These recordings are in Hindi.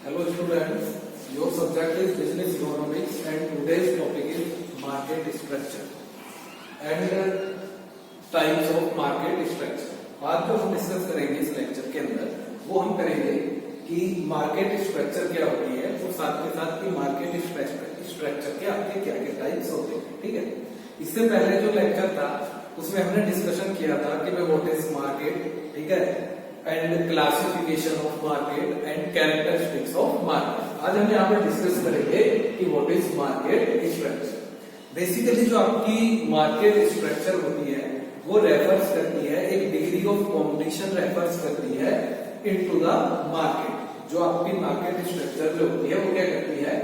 Hello students, your subject is business economics and today's topic is market structure and types of market structure. आज जो हम डिस्कस करेंगे इस लेक्चर के अंदर वो हम करेंगे कि मार्केट स्ट्रक्चर क्या होती है और साथ के साथ की मार्केट स्ट्रक्चर के आपके क्या क्या टाइप्स होते हैं। ठीक है, इससे पहले जो लेक्चर था उसमें हमने डिस्कशन किया था कि भाई व्हाट इज मार्केट, ठीक है, and classification of market and characteristics of market. आज हम यहाँ पर डिस्कस करेंगे कि what is market structure. Basically जो आपकी मार्केट स्ट्रक्चर होती है वो रेफर्स करती है, एक डिग्री ऑफ कॉम्पिटिशन रेफर्स करती है इनटू द मार्केट। जो आपकी मार्केट स्ट्रक्चर जो होती है वो क्या करती है,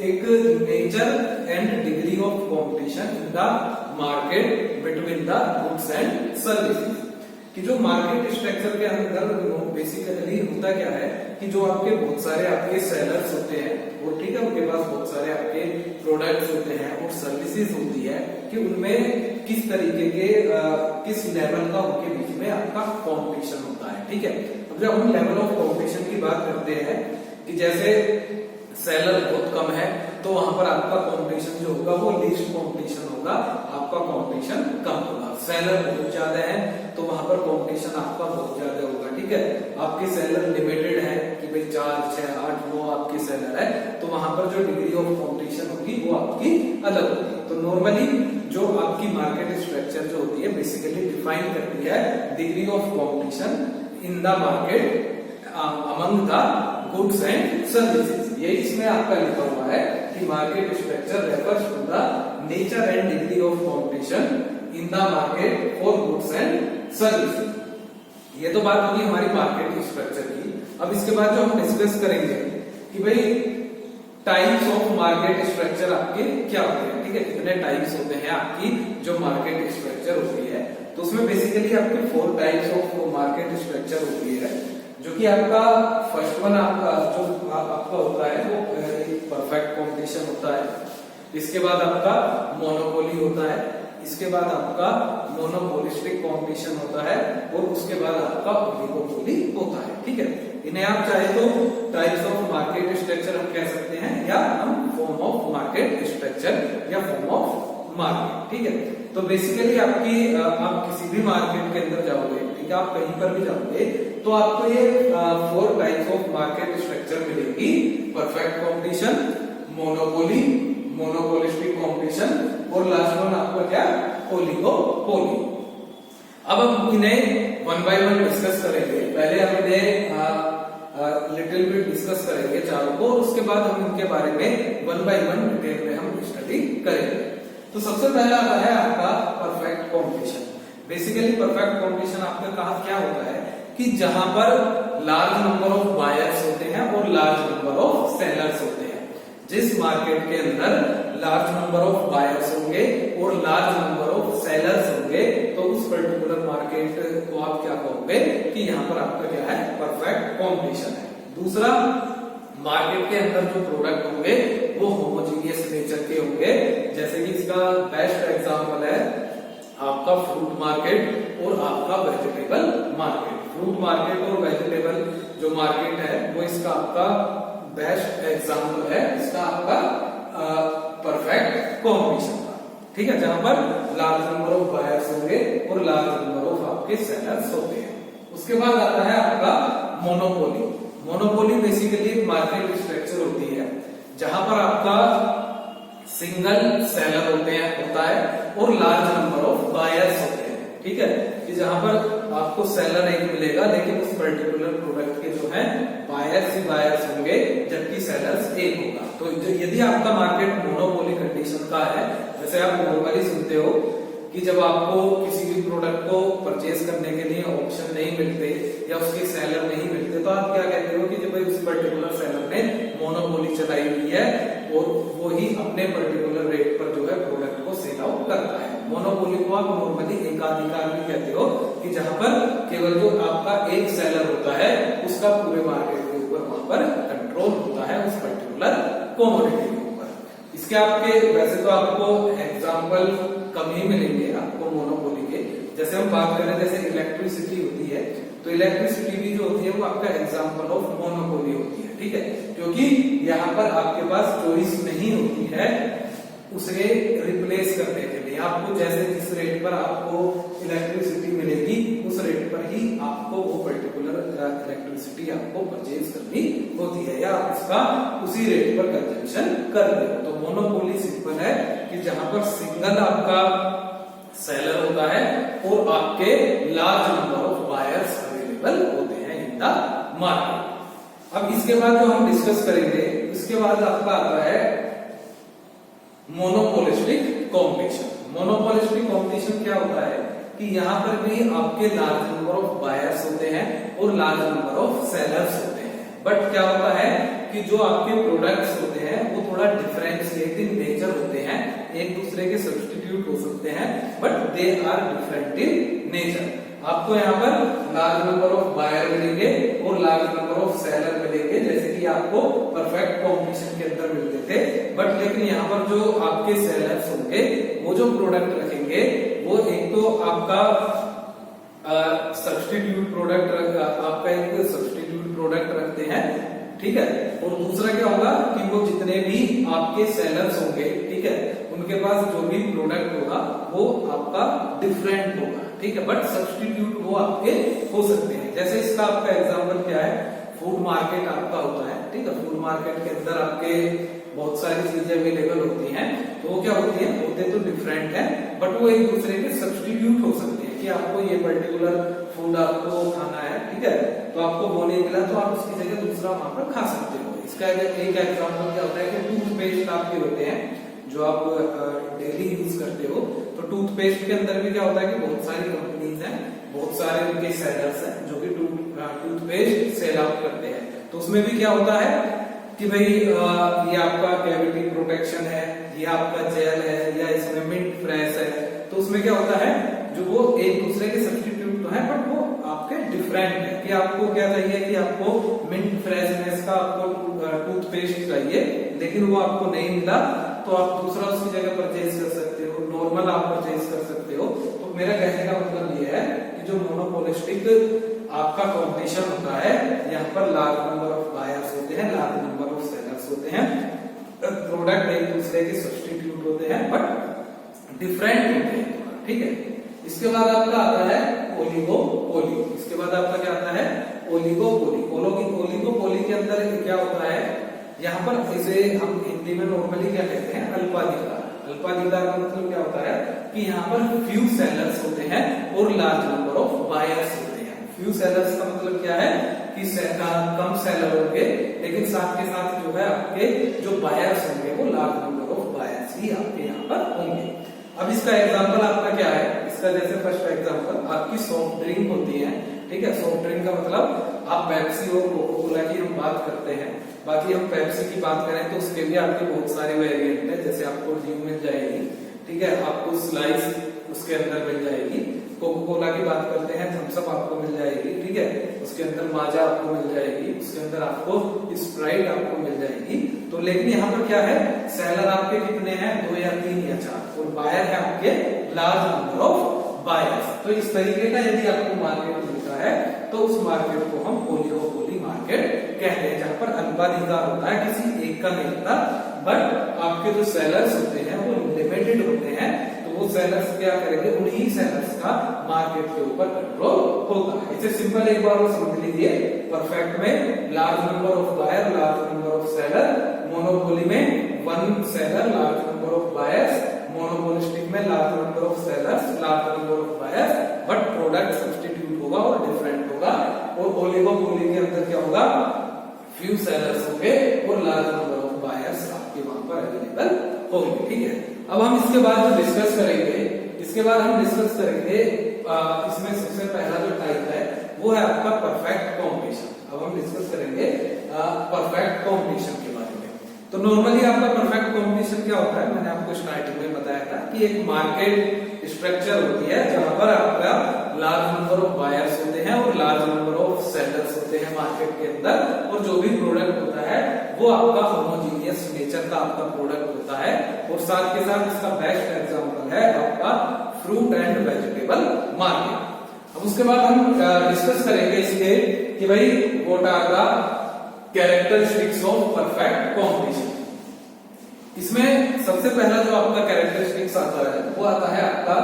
एक nature and degree of competition in the market between the goods and services. कि जो मार्केट स्ट्रक्चर के अंदर बेसिकली होता क्या है कि जो आपके बहुत सारे आपके सेलर्स होते हैं वो, ठीक है, उनके पास बहुत सारे आपके प्रोडक्ट्स होते हैं और सर्विसेज होती है कि उनमें किस तरीके के किस लेवल का उनके बीच में आपका कंपटीशन होता है। ठीक है, अब जब हम लेवल ऑफ कंपटीशन की बात करते हैं कि जैसे सेलर बहुत कम है तो वहां पर आपका कंपटीशन जो होगा वो लीस्ट कंपटीशन होगा, आपका कंपटीशन कम होगा। सेलर बहुत ज्यादा है तो वहां पर कंपटीशन आपका बहुत ज्यादा होगा। ठीक है, आपके सेलर लिमिटेड है कि भाई 4, 6, 8, 9 आपके सेलर है तो वहां पर जो डिग्री ऑफ कंपटीशन होगी वो आपकी अलग होगी। तो नॉर्मली जो आपकी मार्केट स्ट्रक्चर जो होती है बेसिकली डिफाइन करती है degree of competition in the market among the goods and services. ये इसमें आपका लिखा हुआ है कि market structure refers to the nature and degree of competition in the market for goods and services. ये तो बात होगी हमारी मार्केट स्ट्रक्चर की। अब इसके बाद जो हम डिस्कस करेंगे कि भाई टाइप्स ऑफ मार्केट स्ट्रक्चर आपके क्या होते हैं। ठीक है, कितने टाइप्स होते हैं आपकी जो मार्केट स्ट्रक्चर होती है। तो उसमें बेसिकली आपके 4 टाइप्स ऑफ मार्केट स्ट्रक्चर होती है, जो कि आपका फर्स्ट वन आपका जो आपका होता है वो परफेक्ट कंपटीशन होता है। इसके बाद आपका मोनोपोली होता है, इसके बाद आपका मोनोपोलिस्टिक कंपटीशन होता है और उसके बाद आपका ओलिगोपोली होता है। ठीक है, इन्हें आप चाहे तो टाइप्स ऑफ मार्केट स्ट्रक्चर हम कह सकते हैं या हम फॉर्म ऑफ मार्केट स्ट्रक्चर या फॉर्म ऑफ मार्केट। ठीक है, तो बेसिकली आपकी आप किसी भी मार्केट के अंदर जाओगे, ठीक है, आप कहीं पर भी जाओगे तो आपको ये 4 टाइप्स ऑफ मार्केट स्ट्रक्चर मिलेगी। Perfect competition, monopoly, monopolistic competition और लास्ट वन आपका क्या, ओलिगोपोली। अब हम इन्हें वन बाय वन डिस्कस करेंगे। पहले हम इन्हें लिटिल बिट डिस्कस करेंगे चारों को, और उसके बाद हम इनके बारे में वन बाय वन डिटेल में हम स्टडी करेंगे। तो सबसे पहला आता है आपका perfect competition. Basically perfect competition आपका कहा क्या होता है कि जहां पर लार्ज नंबर ऑफ बायर्स होते हैं और लार्ज नंबर ऑफ सेलर्स होते हैं। जिस मार्केट के अंदर लार्ज नंबर ऑफ बायर्स होंगे और लार्ज नंबर ऑफ सेलर्स होंगे तो उस पर्टिकुलर मार्केट को आप क्या कहोगे कि यहाँ पर आपका क्या है, परफेक्ट कंपटीशन है। दूसरा, मार्केट के अंदर जो प्रोडक्ट होंगे वो होमोजीनियस नेचर के होंगे। जैसे कि इसका बेस्ट एग्जांपल है आपका फ्रूट मार्केट और आपका वेजिटेबल मार्केट। फ्रूट मार्केट और वेजिटेबल जो मार्केट है वो इसका आपका बेस्ट एग्जांपल है, इसका आपका परफेक्ट कंपटीशन का। ठीक है, जहां पर लार्ज नंबर ऑफ बायर्स होंगे और लार्ज नंबर ऑफ आपके सेलर्स होते हैं। उसके बाद आता है आपका monopoly. Monopoly basically market structure होती है जहां पर आपका सिंगल सेलर होता है और लार्ज नंबर ऑफ बायर्स होते हैं। ठीक है, कि जहां पर आपको सेलर एक मिलेगा लेकिन उस पर्टिकुलर प्रोडक्ट के जो है बायर्स ही बायर्स होंगे जबकि सेलर्स एक होगा। तो यदि आपका मार्केट मोनोपोली कंडीशन का है, जैसे आप नॉर्मली सुनते हो कि जब आपको किसी भी प्रोडक्ट को परचेज करने के लिए ऑप्शन नहीं मिलते या उसके सेलर नहीं मिलते तो आप क्या कहते हो कि जब भाई उस पर्टिकुलर सेलर ने मोनोपोली चलाई हुई है और वो ही अपने पर्टिकुलर रेट पर जो है प्रोडक्ट को सेल आउट करता है। मोनोपोली को आप नॉर्मली एकाधिकार भी कहते हो कि जहां पर केवल जो आपका एक सेलर होता है उसका पूरे मार्केट के ऊपर वहां पर कंट्रोल होता है उस पर्टिकुलर कमोडिटी के ऊपर। इसके आपके वैसे तो आपको एग्जाम्पल कम ही मिलेंगे आपको मोनोपोली के। जैसे हम बात करें जैसे इलेक्ट्रिसिटी होती है तो इलेक्ट्रिसिटी भी जो होती है वो आपका एग्जाम्पल ऑफ मोनोपोली होती है। ठीक है, क्योंकि यहाँ पर आपके पास चॉइस नहीं होती है उसे रिप्लेस करने के लिए। आपको जैसे जिस रेट पर आपको इलेक्ट्रिसिटी मिलेगी उस रेट पर ही आपको वो पर्टिकुलर इलेक्ट्रिसिटी आपको परचेज करनी होती है, या आप इसका उसी रेट पर कंजम्पशन कर रहे हो। तो मोनोपोली सिंपल है कि जहां पर सिंगल आपका सेलर होता है और आपके large number of buyers available होते हैं इन द मार्केट। अब इसके बाद जो हम डिस्कस करेंगे, इसके बाद आपका आता है मोनोपोलिस्टिक कॉम्पिटिशन। मोनोपोलिस्टिक कॉम्पिटिशन क्या होता है कि यहाँ पर भी आपके लार्ज नंबर ऑफ बायर्स होते हैं और लार्ज नंबर ऑफ सेलर्स होते हैं, बट क्या होता है कि जो आपके प्रोडक्ट्स होते हैं वो थोड़ा डिफरेंशिएट इन नेचर होते हैं, एक दूसरे के सब्स्टिट्यूट हो सकते हैं, but they are different in nature. आपको यहाँ पर लार्ज नंबर ऑफ बायर मिलेंगे और लार्ज नंबर ऑफ सेलर मिलेंगे, जैसे कि आपको परफेक्ट कॉम्पिटिशन के अंदर मिलते थे, बट लेकिन यहाँ पर जो आपके सेलर्स होंगे वो जो प्रोडक्ट रखेंगे वो एक तो आपका सब्स्टिट्यूट प्रोडक्ट आपका एक सब्स्टिट्यूट प्रोडक्ट रखते हैं, ठीक है, और दूसरा क्या होगा कि वो जितने भी आपके सेलर्स होंगे, ठीक है, उनके पास जो भी प्रोडक्ट होगा वो आपका डिफरेंट होगा, ठीक है, बट सब्स्टिट्यूट वो आपके हो सकते हैं। जैसे इसका आपका एग्जांपल क्या है, फूड मार्केट आपका होता है, ठीक है, फूड मार्केट के अंदर आपके बहुत सारी चीजें अवेलेबल होती हैं, तो वो क्या होती है, होते तो डिफरेंट है, बट वो एक दूसरे के सब्स्टिट्यूट हो सकते हैं कि आपको ये पर्टिकुलर फूड आपको खाना है, ठीक है, तो आपको वो नहीं मिला तो आप उसकी जगह दूसरा वहां पर खा सकते हो। इसका एक एग्जांपल क्या होता है कि टूथपेस्ट आपके होते हैं जो आप डेली यूज करते हो, तो टूथपेस्ट के अंदर भी क्या होता है कि बहुत सारी कंपनीज हैं, बहुत सारे उनके सेलर्स हैं जो कि टूथपेस्ट सेल आउट करते हैं, तो उसमें भी क्या होता है कि भाई ये आपका कैविटी प्रोटेक्शन है, ये आपका जेल है, या इसमें मिंट फ्रेश है, तो उसमें क्या होता है जो वो एक दूसरे के सब्स्टिट्यूट तो है बट वो आपके डिफरेंट है, कि आपको क्या चाहिए कि आपको मिंट फ्रेशनेस का आपको टूथपेस्ट चाहिए, लेकिन वो आपको नहीं मिला तो आप दूसरा उसकी जगह परचेज कर सकते हो, नॉर्मल आप परचेज कर सकते हो। तो मेरा कहने का मतलब ये है कि जो मोनोपोलिस्टिक आपका कॉम्पिटिशन होता है, यहाँ पर लार्ज नंबर ऑफ बायर्स होते हैं, लार्ज नंबर ऑफ सेलर्स होते हैं, प्रोडक्ट एक दूसरे के सब्स्टिट्यूट होते हैं बट डिफरेंट होते हैं, ठीक है। इसके बाद आपका आता है ओलिगोपोली। इसके बाद आपका क्या आता है, ओलिगोपोली। ओलिगोपोली के अंदर क्या होता है, यहाँ पर इसे हम हिंदी में नॉर्मली क्या कहते हैं, अल्पाधिकार। अल्पाधिकार का मतलब क्या होता है कि यहाँ पर फ्यू सेलर्स होते हैं और लार्ज नंबर ऑफ बायर्स होते हैं। फ्यू सेलर्स का मतलब क्या है कि कम सेलर होंगे, लेकिन साथ के साथ जो है आपके जो बायर्स होंगे वो लार्ज नंबर ऑफ बायर्स ही आपके यहाँ पर होंगे। अब इसका एग्जांपल आपका क्या है, इसका जैसे फर्स्ट एग्जांपल आपकी सॉफ्ट ड्रिंक होती है, ठीक है, सॉफ्ट ड्रिंक का मतलब आप पेप्सी और कोका कोला की हम बात करते हैं, बाकी हम पेप्सी की बात करें तो उसके भी आपके बहुत सारे वेरिएंट है, जैसे आपको ड्यू मिल जाएगी, ठीक है, आपको स्लाइस उसके अंदर मिल जाएगी, कोका कोला की बात करते हैं थम्स अप आपको मिल जाएगी, ठीक है, उसके अंदर माजा आपको मिल जाएगी, उसके अंदर आपको स्प्राइट आपको मिल जाएगी। तो लेकिन यहाँ पर क्या है, सेलर आपके कितने हैं, 2 या 3 या 4, और बायर है आपके लार्ज नंबर ऑफ बायर्स। तो इस तरीके का यदि आपको मार्केट मिलता है तो उस मार्केट को हम ओलिगोपोली मार्केट कहते हैं, जहां पर अल्पाधिकार होता है, किसी एक का नहीं होता, बट आपके जो सेलर्स होते हैं वो लिमिटेड होते हैं, तो वो सेलर्स क्या करेंगे, उन्हीं सेलर्स का मार्केट के ऊपर कंट्रोल होता है। इसे सिंपल एक बार और समझ लीजिए, परफेक्ट में large number of buyer, large number of seller, monopoly में 1 seller, large number of buyers, monopolistic में large number of sellers, large number of buyers, but product substitute होगा और डिफरेंट होगा। और ओलिगोपोली के अंदर क्या होगा, फ्यू सेलर्स होंगे और लार्ज नंबर ऑफ बायर्स आपके वहां पर अवेलेबल होंगे, ठीक है। अब हम इसके बाद जो डिस्कस करेंगे, इसमें सबसे पहला जो टाइप है वो है आपका परफेक्ट कॉम्पिटिशन। अब हम डिस्कस करेंगे परफेक्ट कॉम्पिटिशन के बारे में। तो नॉर्मली आपका परफेक्ट कॉम्पिटिशन क्या होता है, मैंने आपको स्टार्टिंग में बताया था कि एक मार्केट स्ट्रक्चर होती है जहां पर आपका लार्ज नंबर ऑफ बायर्स होते हैं और लार्ज नंबर ऑफ सेलर्स होते हैं मार्केट के अंदर, और जो भी प्रोडक्ट होता है वो आपका होमोजीनियस नेचर का आपका प्रोडक्ट होता है। और साथ के साथ इसका बेस्ट एग्जांपल है आपका फ्रूट एंड वेजिटेबल मार्केट। अब उसके बाद हम डिस्कस करेंगे इसके कि भाई what are the characteristics of perfect competition. इसमें सबसे पहला जो आपका कैरेक्टरिस्टिक्स आता है वो आता है आपका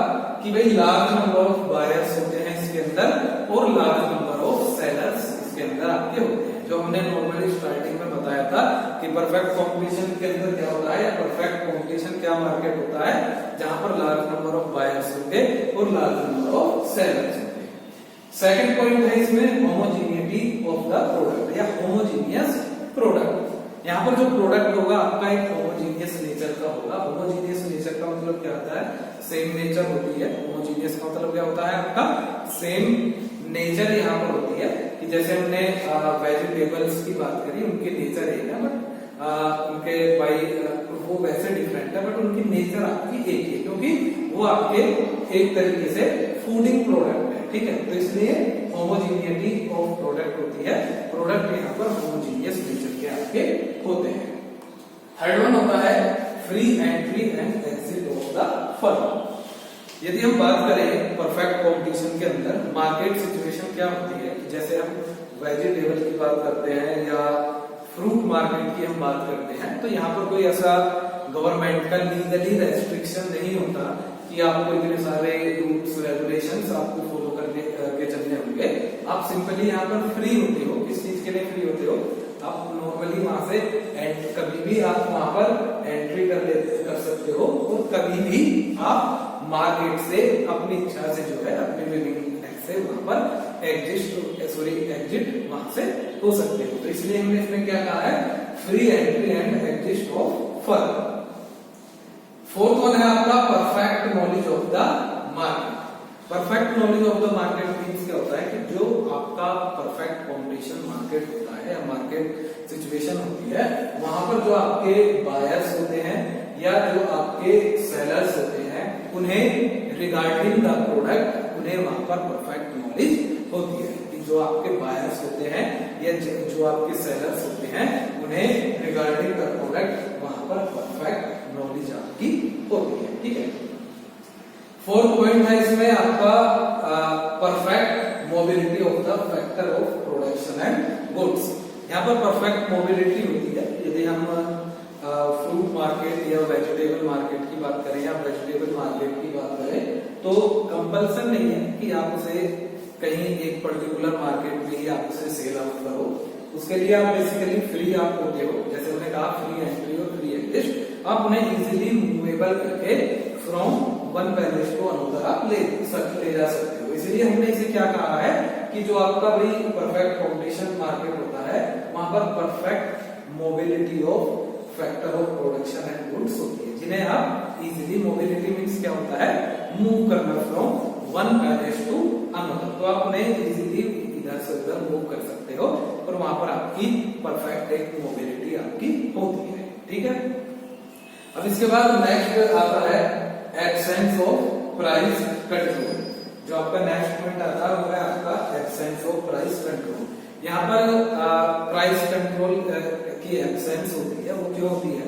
कि भाई लार्ज नंबर ऑफ बायर्स होते हैं इसके अंदर और लार्ज नंबर ऑफ सेलर्स इसके अंदर आपके होते हैं। जो हमने नॉर्मली स्टार्टिंग में बताया था कि परफेक्ट कंपटीशन के अंदर क्या होता है, परफेक्ट कंपटीशन क्या मार्केट होता है जहां पर लार्ज नंबर ऑफ बायर्स होंगे और लार्ज नंबर ऑफ सेलर्स होंगे। सेकंड पॉइंट है इसमें होमोजीनियटी ऑफ द प्रोडक्ट या होमोजीनियस प्रोडक्ट। यहाँ पर जो प्रोडक्ट होगा आपका एक होमोजीनियस नेचर का होगा। होमोजीनियस नेचर का मतलब क्या होता है, सेम नेचर होती है। होमोजीनियस का मतलब क्या होता है आपका सेम नेचर यहाँ पर होती है कि जैसे हमने वेजिटेबल्स की बात करी, उनकी नेचर एक है बट उनके बाई वो वैसे डिफरेंट है बट उनकी नेचर आपकी एक है क्योंकि वो आपके एक तरीके से फूडिंग प्रोडक्ट है, ठीक है। तो इसलिए होमोजीनियटी ऑफ प्रोडक्ट होती है, प्रोडक्ट यहाँ पर होमोजीनियस नेचर के आपके होते हैं। थर्ड वन होता है free entry and exit of the firm. यदि हम बात करें परफेक्ट कंपटीशन के अंदर मार्केट सिचुएशन क्या होती है, जैसे हम वेजिटेबल की बात करते हैं या फ्रूट मार्केट की हम बात करते हैं, तो यहाँ पर कोई ऐसा गवर्नमेंट का लीगली रेस्ट्रिक्शन नहीं होता कि आपको इतने सारे रूल्स रेगुलेशंस आपको फॉलो करने के चलने होंगे। आप सिंपली यहाँ पर फ्री होते हो। किस चीज के लिए फ्री होते हो, आप नॉर्मली वहां से कभी भी आप वहां पर एंट्री कर सकते हो और कभी भी आप मार्केट से अपनी इच्छा से जो है अपने विलिंग से वहां पर एग्जिट वहां से हो सकते हो। तो इसलिए हमने इसमें क्या कहा है, free entry and exit of firm. Fourth one है आपका perfect knowledge of the market. Perfect knowledge of the market means क्या होता है कि जो आपका परफेक्ट कंपटीशन मार्केट होता है या मार्केट सिचुएशन होती है वहां पर जो आपके बायर्स होते हैं या जो आपके सेलर्स होते हैं उन्हें रिगार्डिंग द प्रोडक्ट उन्हें वहां पर परफेक्ट नॉलेज होती है कि जो आपके बायर्स होते हैं या जो आपके सेलर्स होते हैं उन्हें रिगार्डिंग द प्रोडक्ट वहां पर परफेक्ट नॉलेज आपकी होती है, ठीक है। फोर्थ पॉइंट है इसमें आपका perfect mobility of the factor of production and goods. यहाँ पर परफेक्ट मोबिलिटी होती है। यदि हम फ्रूट मार्केट या वेजिटेबल मार्केट की बात करें या वेजिटेबल मार्केट की बात करें तो कंपल्सन नहीं है कि आप उसे कहीं एक पर्टिकुलर मार्केट में ही आप उसे सेल आउट करो। उसके लिए आप बेसिकली फ्री आप होते हो, जैसे हमने कहा फ्री एंट्री और फ्री एग्जिट। आप उन्हें इजीली मूवेबल करके from one place to another आप ले जा सकते हो। इसलिए हमने इसे क्या कहा है कि जो आपका भाई परफेक्ट कंपटीशन मार्केट होता है वहां पर perfect mobility of factor of production and goods होती है, जिन्हें आप इजीली, मोबिलिटी मींस क्या होता है, मूव करना from one place to another. तो आप उन्हें इजीली इधर से उधर मूव कर सकते हो और वहां पर आपकी परफेक्ट एक मोबिलिटी आपकी होती है, ठीक है। अब इसके बाद नेक्स्ट आता है एब्सेंस ऑफ प्राइस कंट्रोल। जो आपका नेक्स्ट पॉइंट आता है वो है आपका एब्सेंस ऑफ प्राइस कंट्रोल। यहाँ पर प्राइस कंट्रोल की एब्सेंस होती है। वो क्यों होती है,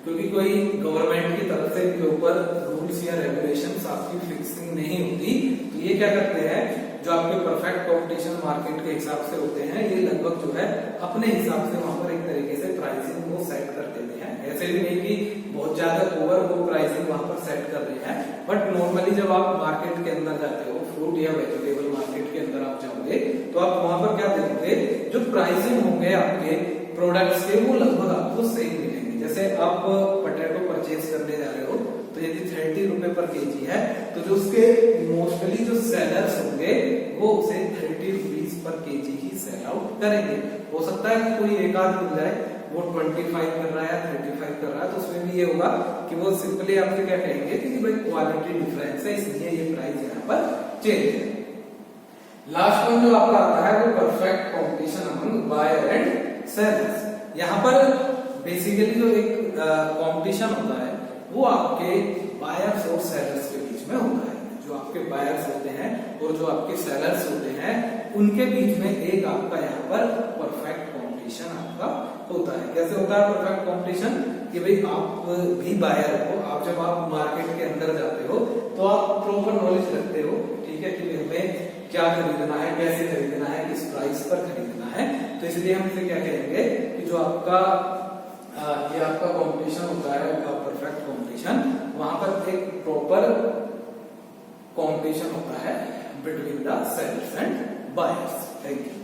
क्योंकि कोई गवर्नमेंट की तरफ से इनके ऊपर रूल्स या रेगुलेशंस आपकी फिक्सिंग नहीं होती। तो ये क्या करते हैं, जो आपके परफेक्ट कंपटीशन मार्केट के हिसाब से होते हैं, ये लगभग जो है अपने हिसाब से वहां पर एक तरीके से प्राइसिंग को सेट कर देते हैं। ऐसे भी नहीं कि बहुत ज्यादा ओवर वो प्राइसिंग वहां पर सेट कर रहे हैं, बट नॉर्मली जब आप मार्केट के अंदर जाते हो, फ्रूट या वेजिटेबल मार्केट के अंदर आप जाओगे तो आप वहां पर क्या देखोगे, जो प्राइसिंग होंगे आपके प्रोडक्ट्स के वो लगभग आपको सेम मिलेंगे। जैसे आप पोटैटो परचेज करने जा रहे हो तो यदि 30 रुपए पर केजी है तो जो उसके मोस्टली जो सेलर्स होंगे वो उसे 30 रुपीज पर केजी ही सेल आउट करेंगे। हो सकता है कि कोई एक आध मिल जाए वो 25 कर रहा है या 35 कर रहा है, तो उसमें भी ये होगा कि वो सिंपली आपसे क्या कहेंगे कि भाई क्वालिटी डिफरेंस है इसलिए ये प्राइस यहाँ पर चेंज है। लास्ट वन जो आपका आता है वो perfect competition among buyer and sellers. यहाँ पर बेसिकली जो एक कंपटीशन होता है वो आपके बायर्स और सेलर्स के बीच में होता है। जो आपके बायर्स होते हैं और जो आपके सेलर्स होते हैं उनके बीच में एक आपका यहाँ पर परफेक्ट कंपटीशन आपका होता है। कैसे होता है परफेक्ट कंपटीशन, कि भाई आप भी बायर हो, आप जब आप मार्केट के अंदर जाते हो तो आप प्रॉपर नॉलेज रखते हो, ठीक है, कि हमें क्या खरीदना है, कैसे खरीदना है, किस प्राइस पर खरीदना है। तो इसलिए हम इसे क्या कहेंगे कि जो आपका ये आपका कंपटीशन होता है, परफेक्ट कंपटीशन, वहां पर एक प्रॉपर कंपटीशन होता है between the sellers and buyers. Thank you.